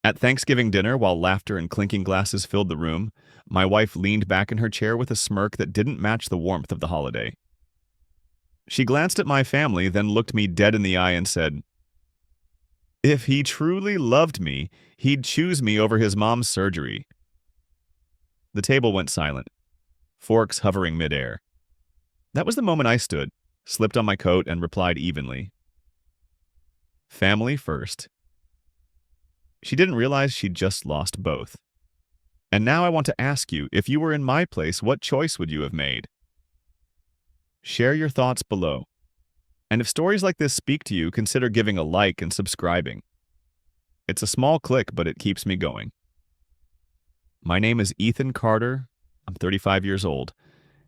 At Thanksgiving dinner, while laughter and clinking glasses filled the room, my wife leaned back in her chair with a smirk that didn't match the warmth of the holiday. She glanced at my family, then looked me dead in the eye and said, "If he truly loved me, he'd choose me over his mom's surgery." The table went silent, forks hovering midair. That was the moment I stood, slipped on my coat, and replied evenly, "Family first." She didn't realize she'd just lost both. And now I want to ask you, if you were in my place, what choice would you have made? Share your thoughts below. And if stories like this speak to you, consider giving a like and subscribing. It's a small click, but it keeps me going. My name is Ethan Carter. I'm 35 years old,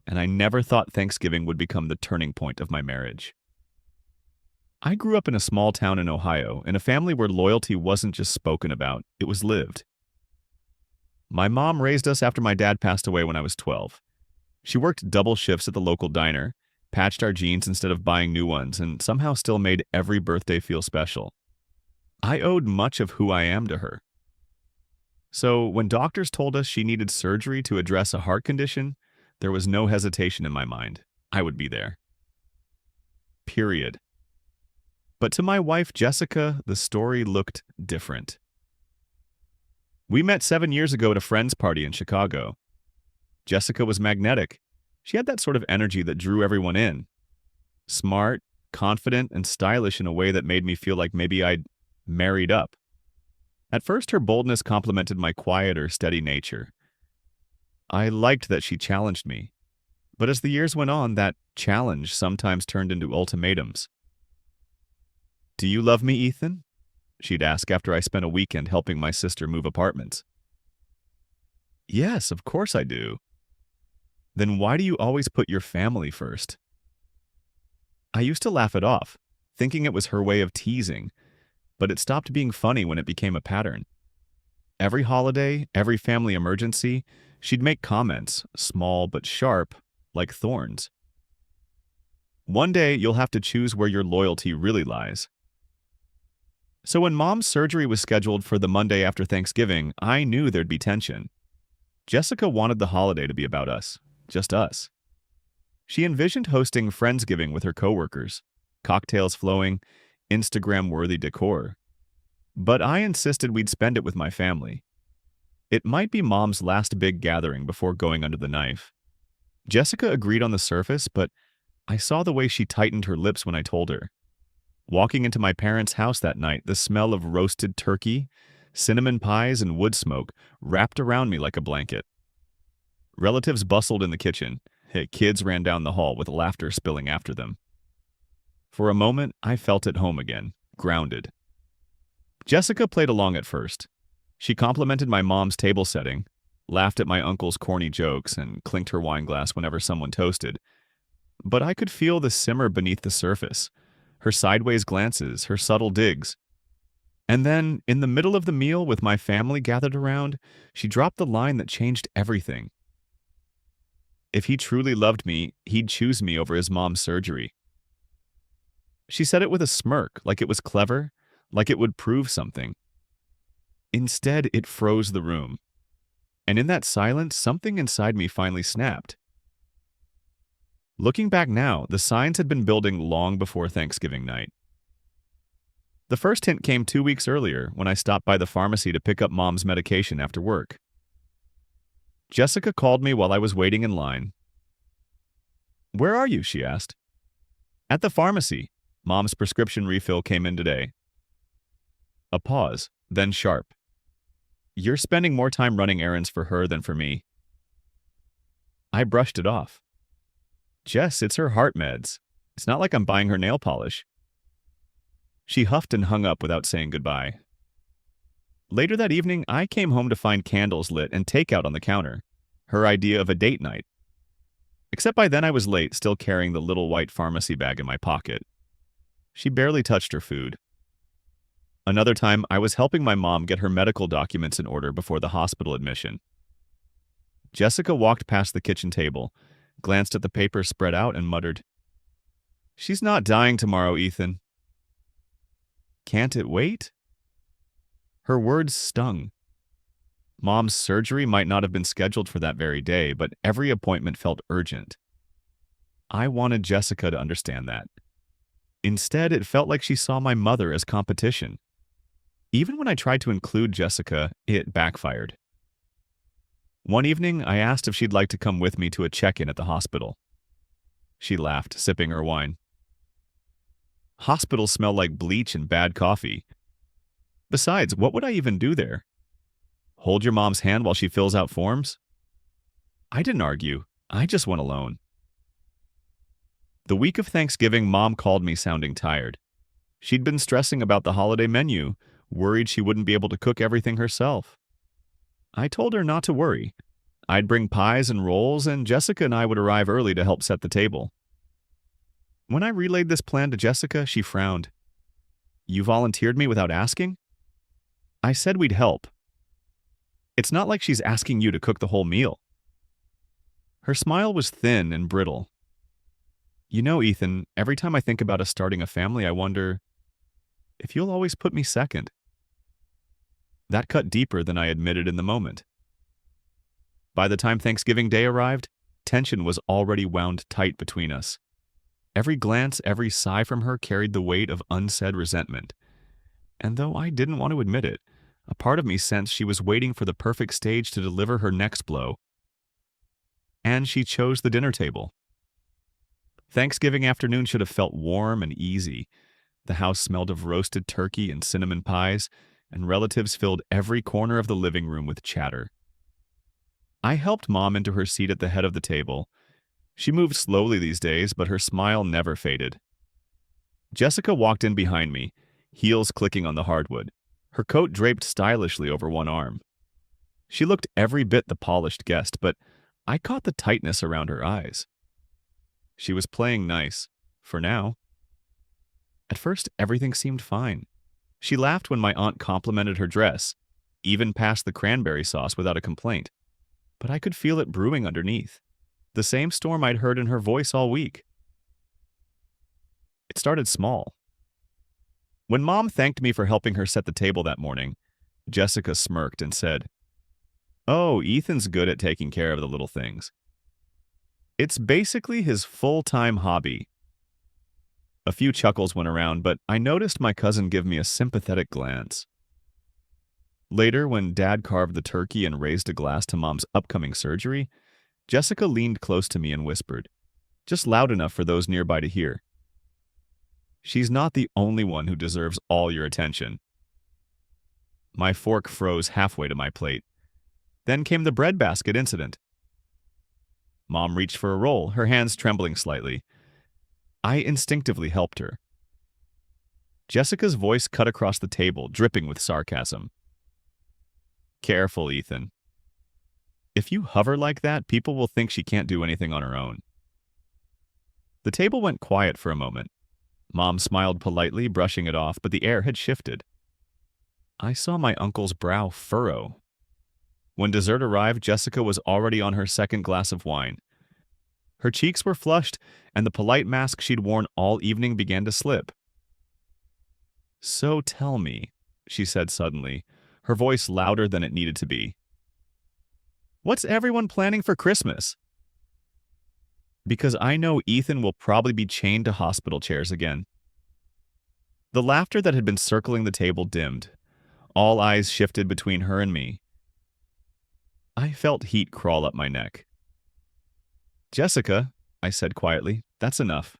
and I never thought Thanksgiving would become the turning point of my marriage. I grew up in a small town in Ohio, in a family where loyalty wasn't just spoken about, it was lived. My mom raised us after my dad passed away when I was 12. She worked double shifts at the local diner, patched our jeans instead of buying new ones, and somehow still made every birthday feel special. I owed much of who I am to her. So when doctors told us she needed surgery to address a heart condition, there was no hesitation in my mind. I would be there. Period. But to my wife, Jessica, the story looked different. We met 7 years ago at a friend's party in Chicago. Jessica was magnetic. She had that sort of energy that drew everyone in. Smart, confident, and stylish in a way that made me feel like maybe I'd married up. At first, her boldness complemented my quieter, steady nature. I liked that she challenged me. But as the years went on, that challenge sometimes turned into ultimatums. "Do you love me, Ethan?" she'd ask after I spent a weekend helping my sister move apartments. "Yes, of course I do." "Then why do you always put your family first?" I used to laugh it off, thinking it was her way of teasing, but it stopped being funny when it became a pattern. Every holiday, every family emergency, she'd make comments, small but sharp, like thorns. "One day you'll have to choose where your loyalty really lies." So when Mom's surgery was scheduled for the Monday after Thanksgiving, I knew there'd be tension. Jessica wanted the holiday to be about us, just us. She envisioned hosting Friendsgiving with her coworkers, cocktails flowing, Instagram-worthy decor. But I insisted we'd spend it with my family. It might be Mom's last big gathering before going under the knife. Jessica agreed on the surface, but I saw the way she tightened her lips when I told her. Walking into my parents' house that night, the smell of roasted turkey, cinnamon pies, and wood smoke wrapped around me like a blanket. Relatives bustled in the kitchen. Kids ran down the hall with laughter spilling after them. For a moment, I felt at home again, grounded. Jessica played along at first. She complimented my mom's table setting, laughed at my uncle's corny jokes, and clinked her wine glass whenever someone toasted. But I could feel the simmer beneath the surface, her sideways glances, her subtle digs. And then, in the middle of the meal with my family gathered around, she dropped the line that changed everything. "If he truly loved me, he'd choose me over his mom's surgery." She said it with a smirk, like it was clever, like it would prove something. Instead, it froze the room. And in that silence, something inside me finally snapped. Looking back now, the signs had been building long before Thanksgiving night. The first hint came 2 weeks earlier when I stopped by the pharmacy to pick up Mom's medication after work. Jessica called me while I was waiting in line. "Where are you?" she asked. "At the pharmacy. Mom's prescription refill came in today." A pause, then sharp. "You're spending more time running errands for her than for me." I brushed it off. "Jess, it's her heart meds. It's not like I'm buying her nail polish." She huffed and hung up without saying goodbye. Later that evening, I came home to find candles lit and takeout on the counter, her idea of a date night. Except by then I was late, still carrying the little white pharmacy bag in my pocket. She barely touched her food. Another time, I was helping my mom get her medical documents in order before the hospital admission. Jessica walked past the kitchen table, glanced at the paper spread out, and muttered, "She's not dying tomorrow, Ethan." "Can't it wait?" Her words stung. Mom's surgery might not have been scheduled for that very day, but every appointment felt urgent. I wanted Jessica to understand that. Instead, it felt like she saw my mother as competition. Even when I tried to include Jessica, it backfired. One evening, I asked if she'd like to come with me to a check-in at the hospital. She laughed, sipping her wine. Hospitals smell like bleach and bad coffee. Besides, what would I even do there? Hold your mom's hand while she fills out forms? I didn't argue. I just went alone. The week of Thanksgiving, Mom called me sounding tired. She'd been stressing about the holiday menu, worried she wouldn't be able to cook everything herself. I told her not to worry. I'd bring pies and rolls, and Jessica and I would arrive early to help set the table. When I relayed this plan to Jessica, she frowned. You volunteered me without asking? I said we'd help. It's not like she's asking you to cook the whole meal. Her smile was thin and brittle. You know, Ethan, every time I think about us starting a family, I wonder if you'll always put me second. That cut deeper than I admitted in the moment. By the time Thanksgiving Day arrived, tension was already wound tight between us. Every glance, every sigh from her carried the weight of unsaid resentment. And though I didn't want to admit it, a part of me sensed she was waiting for the perfect stage to deliver her next blow. And she chose the dinner table. Thanksgiving afternoon should have felt warm and easy. The house smelled of roasted turkey and cinnamon pies, and relatives filled every corner of the living room with chatter. I helped Mom into her seat at the head of the table. She moved slowly these days, but her smile never faded. Jessica walked in behind me, heels clicking on the hardwood, her coat draped stylishly over one arm. She looked every bit the polished guest, but I caught the tightness around her eyes. She was playing nice, for now. At first, everything seemed fine. She laughed when my aunt complimented her dress, even passed the cranberry sauce without a complaint. But I could feel it brewing underneath. The same storm I'd heard in her voice all week. It started small. When Mom thanked me for helping her set the table that morning, Jessica smirked and said, "Oh, Ethan's good at taking care of the little things. It's basically his full-time hobby." A few chuckles went around, but I noticed my cousin give me a sympathetic glance. Later, when Dad carved the turkey and raised a glass to Mom's upcoming surgery, Jessica leaned close to me and whispered, just loud enough for those nearby to hear, "She's not the only one who deserves all your attention." My fork froze halfway to my plate. Then came the breadbasket incident. Mom reached for a roll, her hands trembling slightly. I instinctively helped her. Jessica's voice cut across the table, dripping with sarcasm. "Careful, Ethan. If you hover like that, people will think she can't do anything on her own." The table went quiet for a moment. Mom smiled politely, brushing it off, but the air had shifted. I saw my uncle's brow furrow. When dessert arrived, Jessica was already on her second glass of wine. Her cheeks were flushed, and the polite mask she'd worn all evening began to slip. "So tell me," she said suddenly, her voice louder than it needed to be, "what's everyone planning for Christmas?" Because I know Ethan will probably be chained to hospital chairs again. The laughter that had been circling the table dimmed. All eyes shifted between her and me. I felt heat crawl up my neck. "Jessica," I said quietly, "that's enough."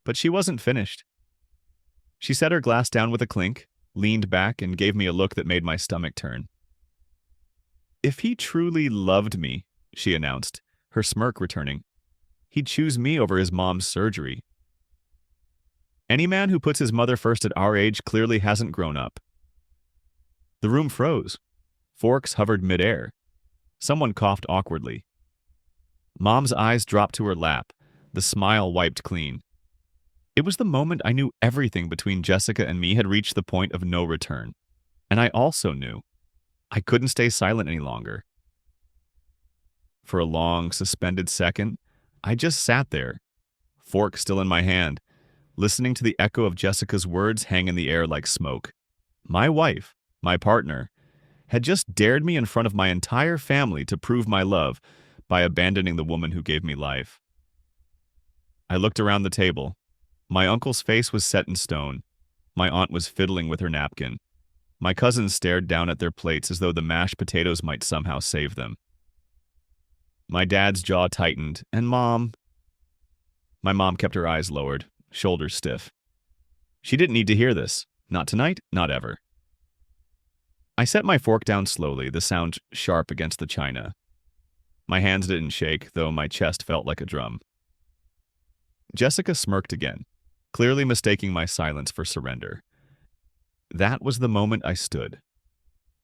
But she wasn't finished. She set her glass down with a clink, leaned back, and gave me a look that made my stomach turn. "If he truly loved me," she announced, her smirk returning, "he'd choose me over his mom's surgery. Any man who puts his mother first at our age clearly hasn't grown up." The room froze. Forks hovered midair. Someone coughed awkwardly. Mom's eyes dropped to her lap, the smile wiped clean. It was the moment I knew everything between Jessica and me had reached the point of no return. And I also knew I couldn't stay silent any longer. For a long, suspended second, I just sat there, fork still in my hand, listening to the echo of Jessica's words hang in the air like smoke. My wife, My partner had just dared me in front of my entire family to prove my love by abandoning the woman who gave me life. I looked around the table. My uncle's face was set in stone. My aunt was fiddling with her napkin. My cousins stared down at their plates as though the mashed potatoes might somehow save them. My dad's jaw tightened, and my mom kept her eyes lowered, shoulders stiff. She didn't need to hear this. Not tonight, not ever. I set my fork down slowly, the sound sharp against the china. My hands didn't shake, though my chest felt like a drum. Jessica smirked again, clearly mistaking my silence for surrender. That was the moment I stood.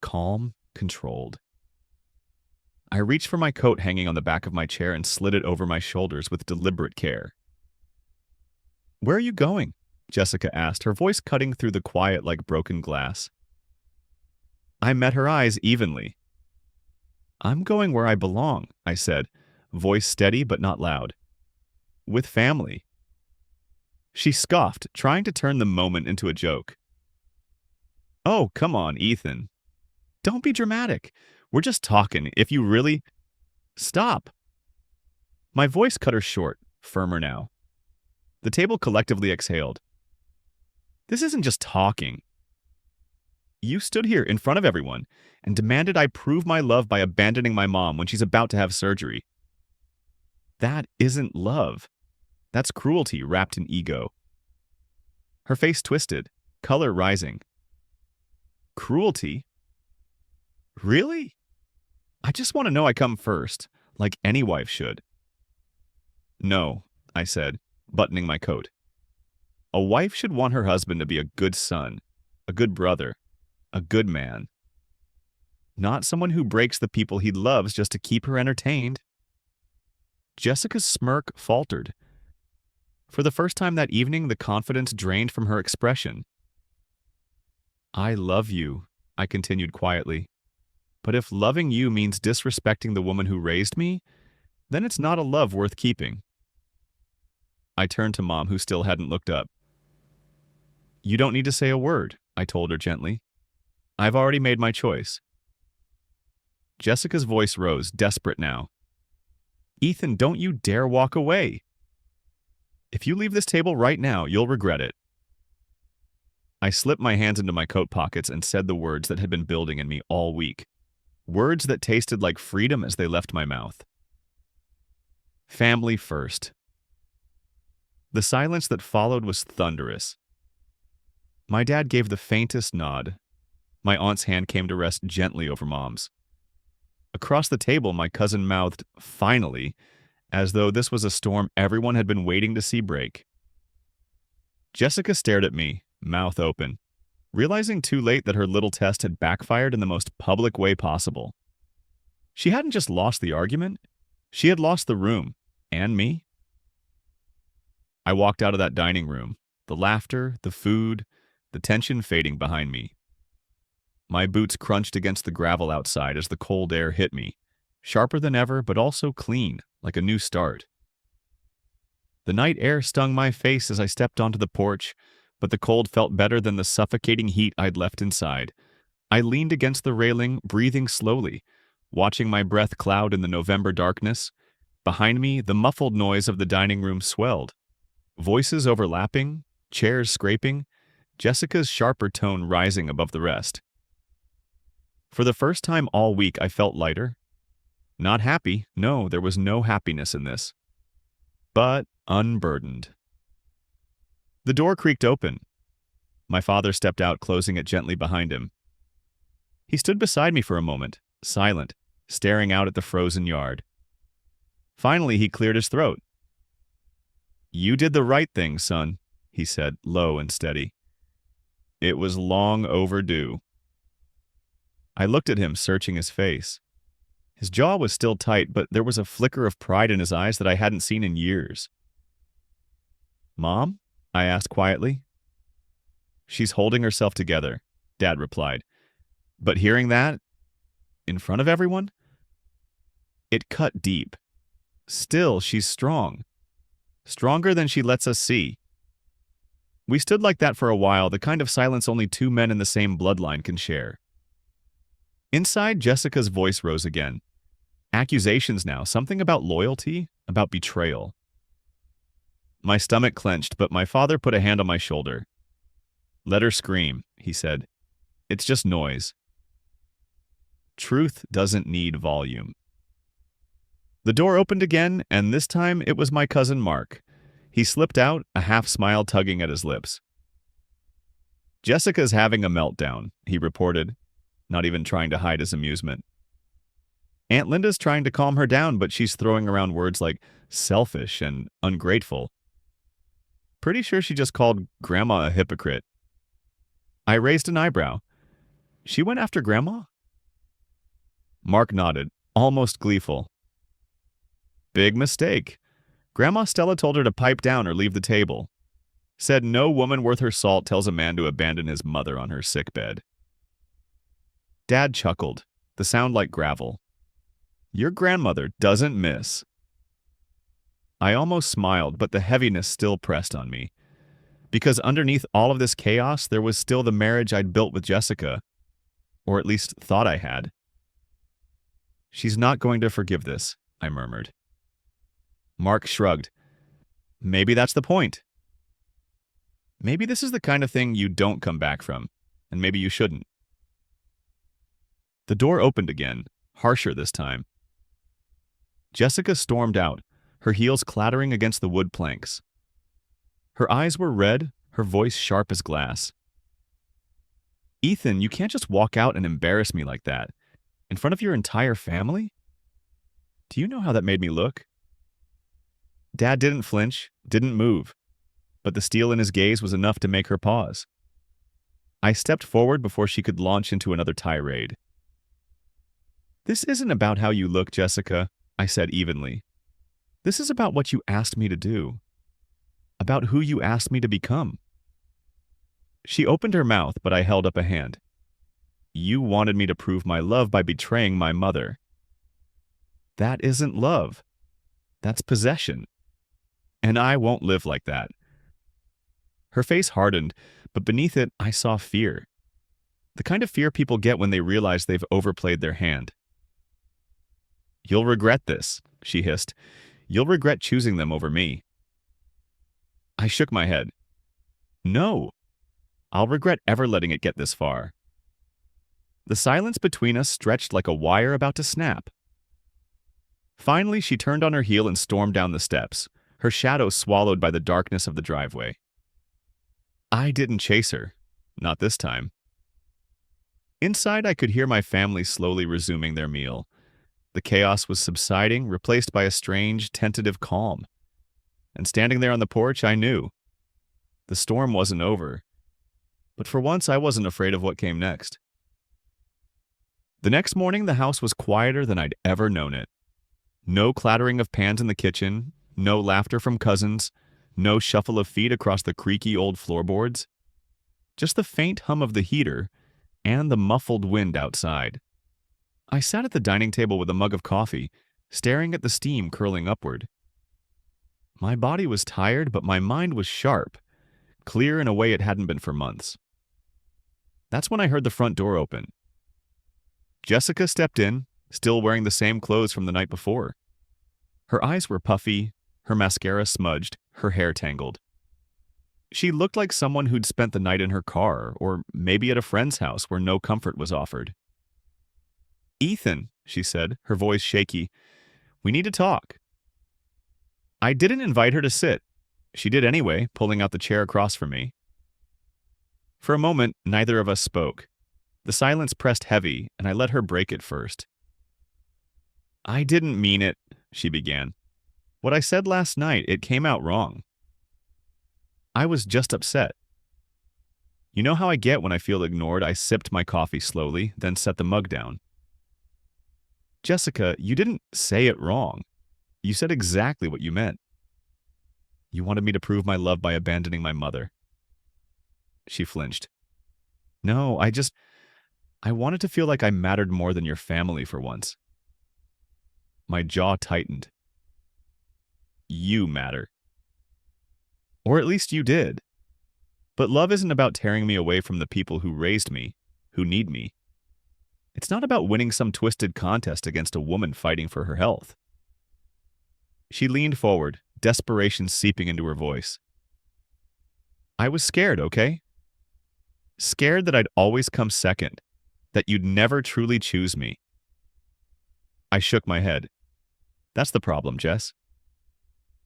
Calm, controlled. I reached for my coat hanging on the back of my chair and slid it over my shoulders with deliberate care. "Where are you going?" Jessica asked, her voice cutting through the quiet like broken glass. I met her eyes evenly. "I'm going where I belong," I said, voice steady but not loud. "With family." She scoffed, trying to turn the moment into a joke. "Oh, come on, Ethan. Don't be dramatic. We're just talking. If you really—" "Stop!" My voice cut her short, firmer now. The table collectively exhaled. "This isn't just talking. You stood here in front of everyone and demanded I prove my love by abandoning my mom when she's about to have surgery. That isn't love. That's cruelty wrapped in ego." Her face twisted, color rising. "Cruelty? Really? I just want to know I come first, like any wife should." "No," I said, buttoning my coat. "A wife should want her husband to be a good son, a good brother, a good man. Not someone who breaks the people he loves just to keep her entertained." Jessica's smirk faltered. For the first time that evening, the confidence drained from her expression. "I love you," I continued quietly. "But if loving you means disrespecting the woman who raised me, then it's not a love worth keeping." I turned to Mom, who still hadn't looked up. "You don't need to say a word," I told her gently. "I've already made my choice." Jessica's voice rose, desperate now. "Ethan, don't you dare walk away. If you leave this table right now, you'll regret it." I slipped my hands into my coat pockets and said the words that had been building in me all week. Words that tasted like freedom as they left my mouth. Family first. The silence that followed was thunderous. My dad gave the faintest nod. My aunt's hand came to rest gently over Mom's. Across the table, my cousin mouthed, "Finally," as though this was a storm everyone had been waiting to see break. Jessica stared at me, mouth open, realizing too late that her little test had backfired in the most public way possible. She hadn't just lost the argument, she had lost the room, and me. I walked out of that dining room, the laughter, the food, the tension fading behind me. My boots crunched against the gravel outside as the cold air hit me, sharper than ever but also clean, like a new start. The night air stung my face as I stepped onto the porch, but the cold felt better than the suffocating heat I'd left inside. I leaned against the railing, breathing slowly, watching my breath cloud in the November darkness. Behind me, the muffled noise of the dining room swelled. Voices overlapping, chairs scraping, Jessica's sharper tone rising above the rest. For the first time all week, I felt lighter. Not happy, no, there was no happiness in this. But unburdened. The door creaked open. My father stepped out, closing it gently behind him. He stood beside me for a moment, silent, staring out at the frozen yard. Finally, he cleared his throat. "You did the right thing, son," he said, low and steady. "It was long overdue." I looked at him, searching his face. His jaw was still tight, but there was a flicker of pride in his eyes that I hadn't seen in years. "Mom?" I asked quietly. "She's holding herself together," Dad replied. But hearing that, in front of everyone, it cut deep. Still, she's strong. Stronger than she lets us see. We stood like that for a while, the kind of silence only two men in the same bloodline can share. Inside, Jessica's voice rose again. Accusations now, something about loyalty, about betrayal. My stomach clenched, but my father put a hand on my shoulder. Let her scream, he said. It's just noise. Truth doesn't need volume. The door opened again, and this time it was my cousin Mark. He slipped out, a half-smile tugging at his lips. Jessica's having a meltdown, he reported, not even trying to hide his amusement. Aunt Linda's trying to calm her down, but she's throwing around words like selfish and ungrateful. Pretty sure she just called Grandma a hypocrite. I raised an eyebrow. She went after Grandma? Mark nodded, almost gleeful. Big mistake. Grandma Stella told her to pipe down or leave the table. Said no woman worth her salt tells a man to abandon his mother on her sickbed. Dad chuckled, the sound like gravel. Your grandmother doesn't miss. I almost smiled, but the heaviness still pressed on me. Because underneath all of this chaos, there was still the marriage I'd built with Jessica. Or at least thought I had. She's not going to forgive this, I murmured. Mark shrugged. Maybe that's the point. Maybe this is the kind of thing you don't come back from, and maybe you shouldn't. The door opened again, harsher this time. Jessica stormed out, her heels clattering against the wood planks. Her eyes were red, her voice sharp as glass. Ethan, you can't just walk out and embarrass me like that. In front of your entire family? Do you know how that made me look? Dad didn't flinch, didn't move, but the steel in his gaze was enough to make her pause. I stepped forward before she could launch into another tirade. This isn't about how you look, Jessica, I said evenly. This is about what you asked me to do. About who you asked me to become. She opened her mouth, but I held up a hand. You wanted me to prove my love by betraying my mother. That isn't love. That's possession. And I won't live like that. Her face hardened, but beneath it I saw fear. The kind of fear people get when they realize they've overplayed their hand. You'll regret this, she hissed. You'll regret choosing them over me. I shook my head. No. I'll regret ever letting it get this far. The silence between us stretched like a wire about to snap. Finally, she turned on her heel and stormed down the steps, her shadow swallowed by the darkness of the driveway. I didn't chase her. Not this time. Inside, I could hear my family slowly resuming their meal. The chaos was subsiding, replaced by a strange, tentative calm. And standing there on the porch, I knew. The storm wasn't over. But for once, I wasn't afraid of what came next. The next morning, the house was quieter than I'd ever known it. No clattering of pans in the kitchen, no laughter from cousins, no shuffle of feet across the creaky old floorboards. Just the faint hum of the heater and the muffled wind outside. I sat at the dining table with a mug of coffee, staring at the steam curling upward. My body was tired, but my mind was sharp, clear in a way it hadn't been for months. That's when I heard the front door open. Jessica stepped in, still wearing the same clothes from the night before. Her eyes were puffy, her mascara smudged, her hair tangled. She looked like someone who'd spent the night in her car, or maybe at a friend's house where no comfort was offered. Ethan, she said, her voice shaky, we need to talk. I didn't invite her to sit. She did anyway, pulling out the chair across from me. For a moment, neither of us spoke. The silence pressed heavy, and I let her break it first. I didn't mean it, she began. What I said last night, it came out wrong. I was just upset. You know how I get when I feel ignored? I sipped my coffee slowly, then set the mug down. Jessica, you didn't say it wrong. You said exactly what you meant. You wanted me to prove my love by abandoning my mother. She flinched. No, I wanted to feel like I mattered more than your family for once. My jaw tightened. You matter. Or at least you did. But love isn't about tearing me away from the people who raised me, who need me. It's not about winning some twisted contest against a woman fighting for her health. She leaned forward, desperation seeping into her voice. I was scared, okay? Scared that I'd always come second, that you'd never truly choose me. I shook my head. That's the problem, Jess.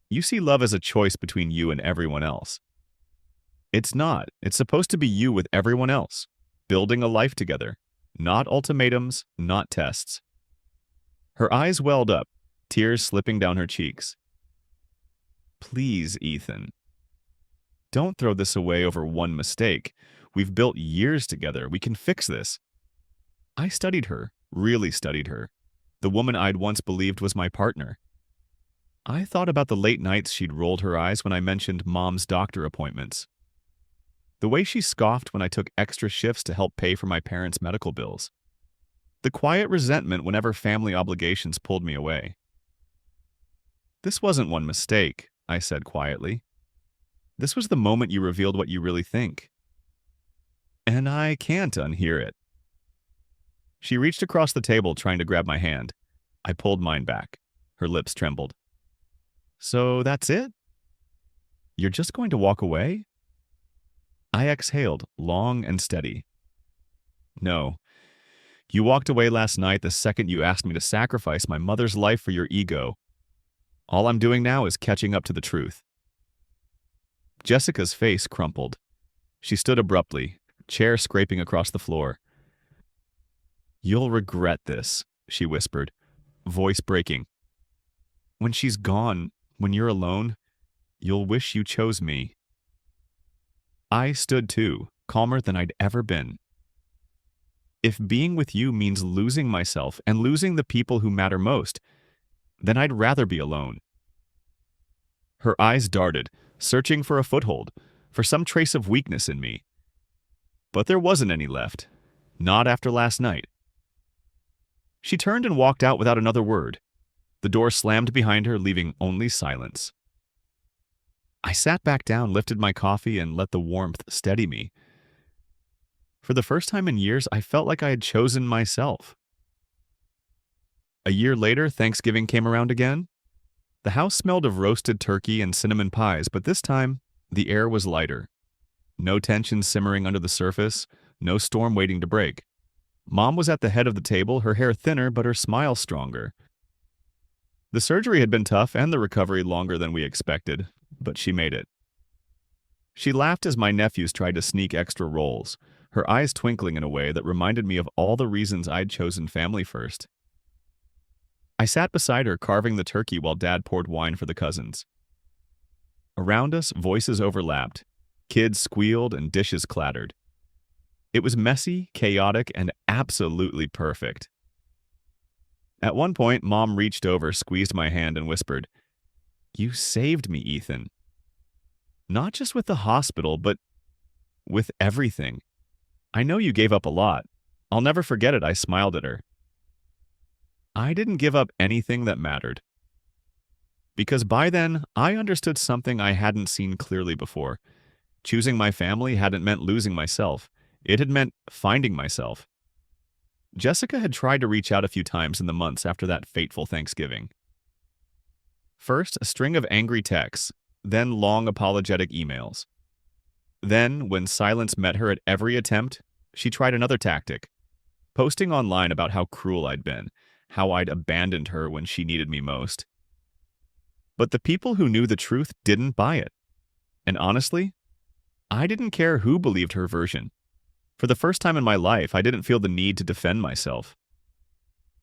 You see love as a choice between you and everyone else. It's not. It's supposed to be you with everyone else, building a life together. Not ultimatums, not tests. Her eyes welled up, tears slipping down her cheeks. Please, Ethan. Don't throw this away over one mistake. We've built years together. We can fix this. I studied her, really studied her. The woman I'd once believed was my partner. I thought about the late nights she'd rolled her eyes when I mentioned Mom's doctor appointments. The way she scoffed when I took extra shifts to help pay for my parents' medical bills. The quiet resentment whenever family obligations pulled me away. This wasn't one mistake, I said quietly. This was the moment you revealed what you really think. And I can't unhear it. She reached across the table trying to grab my hand. I pulled mine back. Her lips trembled. So that's it? You're just going to walk away? I exhaled, long and steady. No. You walked away last night the second you asked me to sacrifice my mother's life for your ego. All I'm doing now is catching up to the truth. Jessica's face crumpled. She stood abruptly, chair scraping across the floor. You'll regret this, she whispered, voice breaking. When she's gone, when you're alone, you'll wish you chose me. I stood too, calmer than I'd ever been. If being with you means losing myself and losing the people who matter most, then I'd rather be alone. Her eyes darted, searching for a foothold, for some trace of weakness in me. But there wasn't any left, not after last night. She turned and walked out without another word. The door slammed behind her, leaving only silence. I sat back down, lifted my coffee, and let the warmth steady me. For the first time in years, I felt like I had chosen myself. A year later, Thanksgiving came around again. The house smelled of roasted turkey and cinnamon pies, but this time, the air was lighter. No tension simmering under the surface, no storm waiting to break. Mom was at the head of the table, her hair thinner but her smile stronger. The surgery had been tough and the recovery longer than we expected, but she made it. She laughed as my nephews tried to sneak extra rolls, her eyes twinkling in a way that reminded me of all the reasons I'd chosen family first. I sat beside her carving the turkey while Dad poured wine for the cousins. Around us, voices overlapped. Kids squealed and dishes clattered. It was messy, chaotic, and absolutely perfect. At one point, Mom reached over, squeezed my hand, and whispered, "You saved me, Ethan. Not just with the hospital, but with everything. I know you gave up a lot. I'll never forget it," I smiled at her. I didn't give up anything that mattered. Because by then, I understood something I hadn't seen clearly before. Choosing my family hadn't meant losing myself. It had meant finding myself. Jessica had tried to reach out a few times in the months after that fateful Thanksgiving. First, a string of angry texts, then long apologetic emails. Then, when silence met her at every attempt, she tried another tactic, posting online about how cruel I'd been, how I'd abandoned her when she needed me most. But the people who knew the truth didn't buy it. And honestly, I didn't care who believed her version. For the first time in my life, I didn't feel the need to defend myself.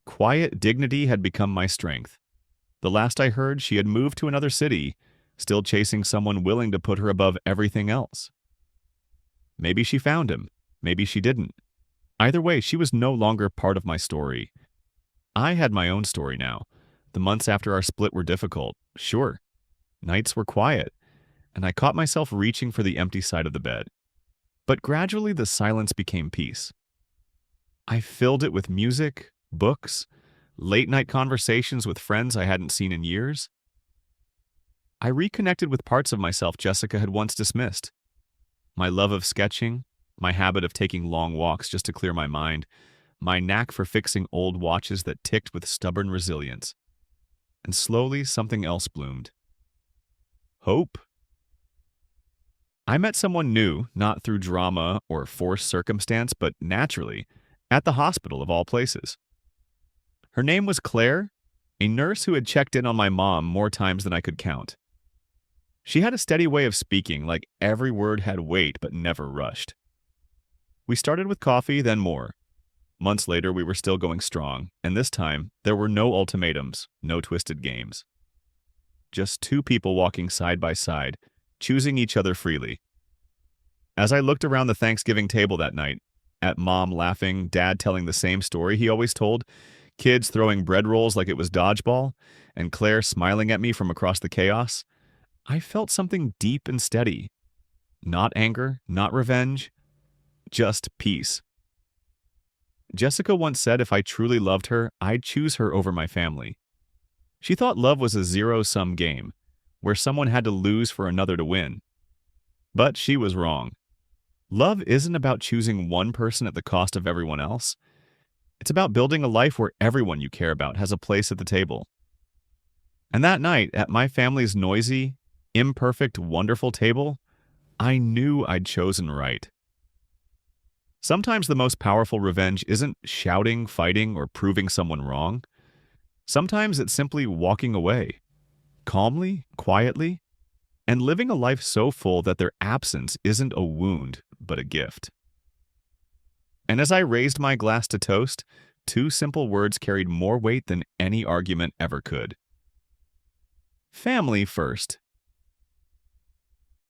Quiet dignity had become my strength. The last I heard, she had moved to another city, still chasing someone willing to put her above everything else. Maybe she found him. Maybe she didn't. Either way, she was no longer part of my story. I had my own story now. The months after our split were difficult, sure. Nights were quiet, and I caught myself reaching for the empty side of the bed. But gradually the silence became peace. I filled it with music, books, late-night conversations with friends I hadn't seen in years. I reconnected with parts of myself Jessica had once dismissed. My love of sketching, my habit of taking long walks just to clear my mind, my knack for fixing old watches that ticked with stubborn resilience. And slowly something else bloomed. Hope. I met someone new, not through drama or forced circumstance, but naturally, at the hospital of all places. Her name was Claire, a nurse who had checked in on my mom more times than I could count. She had a steady way of speaking, like every word had weight but never rushed. We started with coffee, then more. Months later, we were still going strong, and this time, there were no ultimatums, no twisted games. Just two people walking side by side, choosing each other freely. As I looked around the Thanksgiving table that night, at Mom laughing, Dad telling the same story he always told, kids throwing bread rolls like it was dodgeball, and Claire smiling at me from across the chaos, I felt something deep and steady. Not anger, not revenge, just peace. Jessica once said if I truly loved her, I'd choose her over my family. She thought love was a zero-sum game, where someone had to lose for another to win. But she was wrong. Love isn't about choosing one person at the cost of everyone else. It's about building a life where everyone you care about has a place at the table. And that night, at my family's noisy, imperfect, wonderful table, I knew I'd chosen right. Sometimes the most powerful revenge isn't shouting, fighting, or proving someone wrong. Sometimes it's simply walking away, calmly, quietly, and living a life so full that their absence isn't a wound, but a gift. And as I raised my glass to toast, two simple words carried more weight than any argument ever could. Family first.